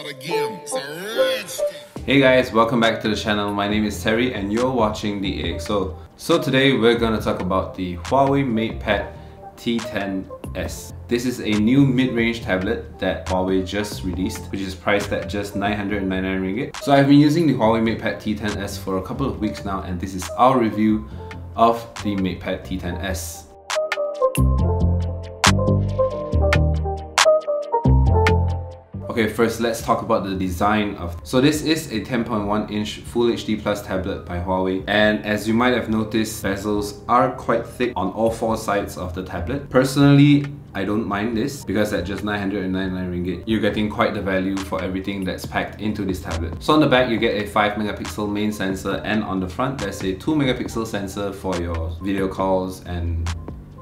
again. It's a rich thing. Hey guys, welcome back to the channel. My name is Terry and you're watching The Egg. So today we're going to talk about the Huawei MatePad T10s. This is a new mid-range tablet that Huawei just released, which is priced at just 999 ringgit. So I've been using the Huawei MatePad T10s for a couple of weeks now, and this is our review of the MatePad T10s. Okay, first let's talk about the design of. So this is a 10.1 inch Full HD Plus tablet by Huawei, and as you might have noticed, bezels are quite thick on all four sides of the tablet. Personally, I don't mind this because at just 999 ringgit, you're getting quite the value for everything that's packed into this tablet. So on the back, you get a 5 megapixel main sensor, and on the front, there's a 2 megapixel sensor for your video calls and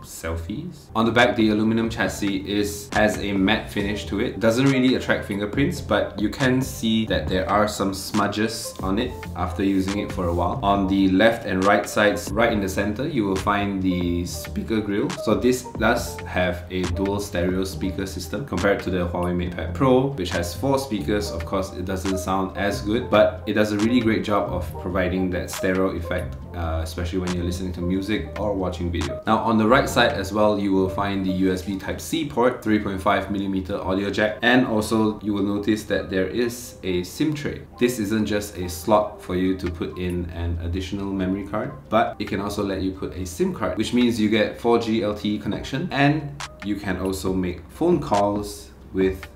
selfies. On the back, the aluminum chassis has a matte finish to it. Doesn't really attract fingerprints, but you can see that there are some smudges on it after using it for a while. On the left and right sides, right in the center, you will find the speaker grill. So this does have a dual stereo speaker system compared to the Huawei MatePad Pro, which has 4 speakers. Of course, it doesn't sound as good, but it does a really great job of providing that stereo effect, especially when you're listening to music or watching video. Now on the right side as well, you will find the USB Type-C port, 3.5mm audio jack, and also you will notice that there is a SIM tray. This isn't just a slot for you to put in an additional memory card, but it can also let you put a SIM card, which means you get 4G LTE connection, and you can also make phone calls with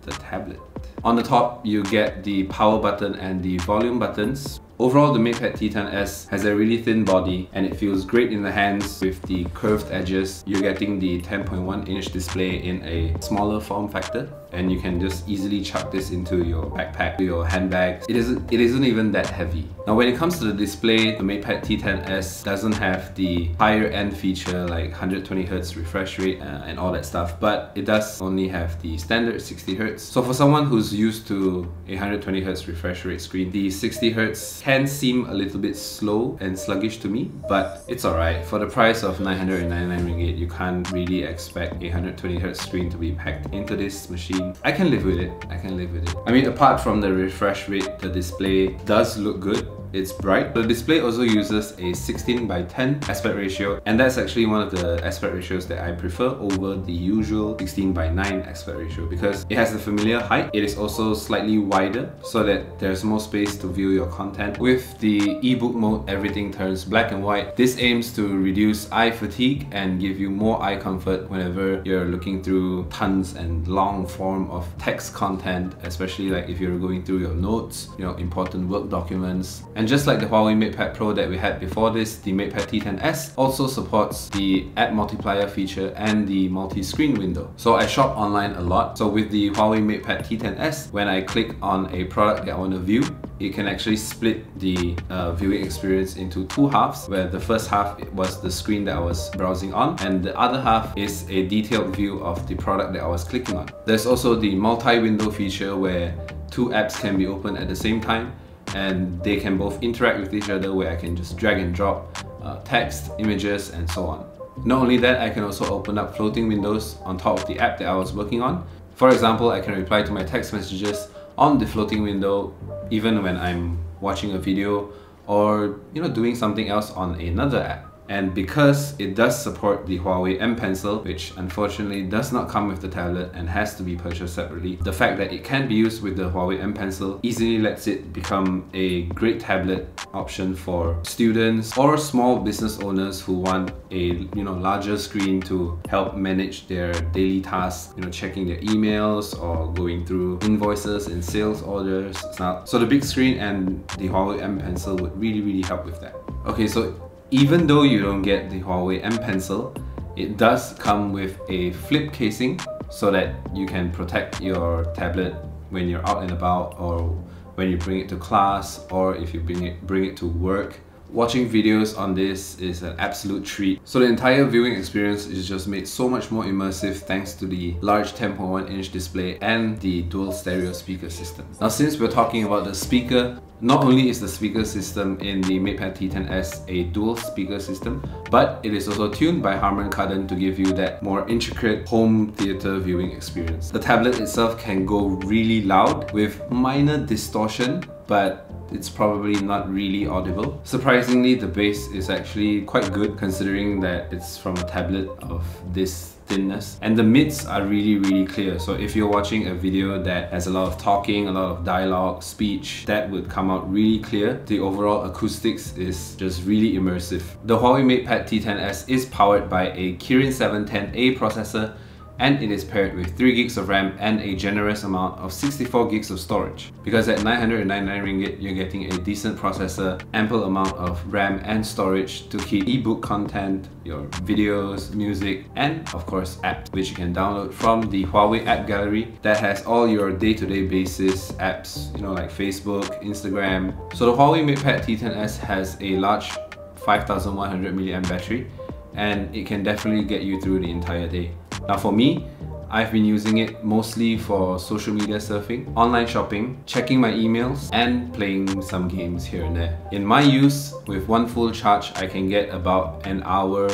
the tablet. On the top, you get the power button and the volume buttons. Overall, the MatePad T10s has a really thin body and it feels great in the hands with the curved edges. You're getting the 10.1 inch display in a smaller form factor, and you can just easily chuck this into your backpack, your handbag. It isn't even that heavy. Now when it comes to the display, the MatePad T10s doesn't have the higher end feature like 120Hz refresh rate and all that stuff, but it does only have the standard 60Hz. So for someone who's used to a 120Hz refresh rate screen, the 60Hz can seem a little bit slow and sluggish to me, but it's alright. For the price of 999 ringgit, you can't really expect a 120Hz screen to be packed into this machine. I can live with it. I mean, apart from the refresh rate, the display does look good. It's bright. The display also uses a 16:10 aspect ratio, and that's actually one of the aspect ratios that I prefer over the usual 16:9 aspect ratio because it has the familiar height. It is also slightly wider so that there's more space to view your content. With the ebook mode, everything turns black and white. This aims to reduce eye fatigue and give you more eye comfort whenever you're looking through tons and long form of text content, especially like if you're going through your notes, you know, important work documents. And just like the Huawei MatePad Pro that we had before this, the MatePad T10s also supports the app multiplier feature and the multi-screen window. So I shop online a lot. So with the Huawei MatePad T10s, when I click on a product that I want to view, it can actually split the viewing experience into 2 halves, where the first half was the screen that I was browsing on, and the other half is a detailed view of the product that I was clicking on. There's also the multi-window feature where 2 apps can be open at the same time, and they can both interact with each other, where I can just drag and drop text, images, and so on. Not only that, I can also open up floating windows on top of the app that I was working on. For example, I can reply to my text messages on the floating window even when I'm watching a video or doing something else on another app. And because it does support the Huawei M Pencil, which unfortunately does not come with the tablet and has to be purchased separately, the fact that it can be used with the Huawei M Pencil easily lets it become a great tablet option for students or small business owners who want a larger screen to help manage their daily tasks, checking their emails or going through invoices and sales orders. So the big screen and the Huawei M Pencil would really help with that. Okay, so even though you don't get the Huawei M Pencil, it does come with a flip casing so that you can protect your tablet when you're out and about, or when you bring it to class, or if you bring it to work Watching videos on this is an absolute treat. So the entire viewing experience is just made so much more immersive thanks to the large 10.1-inch display and the dual stereo speaker system. Now since we're talking about the speaker, not only is the speaker system in the MatePad T10s a dual speaker system, but it is also tuned by Harman Kardon to give you that more intricate home theater viewing experience. The tablet itself can go really loud with minor distortion, but it's probably not really audible. Surprisingly, the bass is actually quite good considering that it's from a tablet of this thinness, and the mids are really clear. So if you're watching a video that has a lot of talking, a lot of dialogue, speech, that would come out really clear. The overall acoustics is just really immersive. The Huawei MatePad T10s is powered by a Kirin 710A processor, and it is paired with 3 gigs of RAM and a generous amount of 64 gigs of storage. Because at 999 ringgit, you're getting a decent processor, ample amount of RAM and storage to keep ebook content, your videos, music, and of course apps, which you can download from the Huawei app gallery that has all your day-to-day basis apps, you know, like Facebook, Instagram. So the Huawei MatePad T10s has a large 5100 mAh battery, and it can definitely get you through the entire day. Now for me, I've been using it mostly for social media surfing, online shopping, checking my emails, and playing some games here and there. In my use, with one full charge, I can get about an hour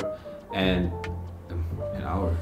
and...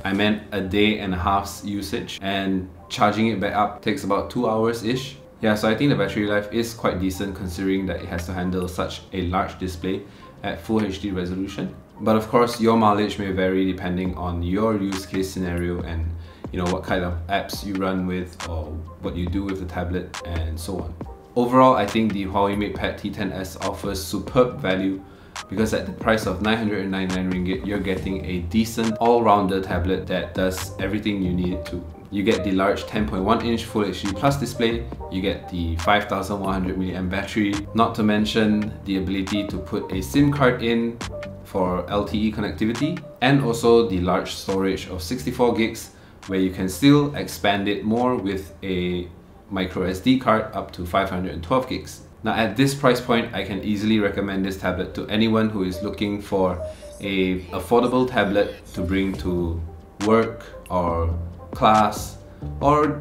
I meant a day and a half's usage, and charging it back up takes about 2 hours-ish. Yeah, so I think the battery life is quite decent considering that it has to handle such a large display at Full HD resolution. But of course, your mileage may vary depending on your use case scenario and what kind of apps you run with or what you do with the tablet and so on. Overall, I think the Huawei MatePad T10s offers superb value because at the price of 999 ringgit, you're getting a decent all-rounder tablet that does everything you need it to. You get the large 10.1-inch Full HD Plus display, you get the 5100 mAh battery, not to mention the ability to put a SIM card in for LTE connectivity, and also the large storage of 64 gigs where you can still expand it more with a micro SD card up to 512 gigs. Now at this price point, I can easily recommend this tablet to anyone who is looking for a affordable tablet to bring to work or class, or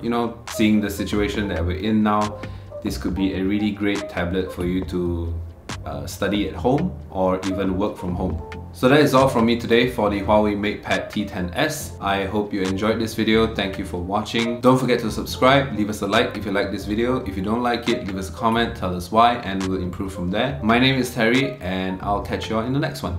seeing the situation that we're in now, this could be a really great tablet for you to study at home or even work from home. So that is all from me today for the Huawei MatePad T10s. I hope you enjoyed this video. Thank you for watching. Don't forget to subscribe, leave us a like if you like this video. If you don't like it, leave us a comment, tell us why, and we'll improve from there. My name is Terry, and I'll catch you all in the next one.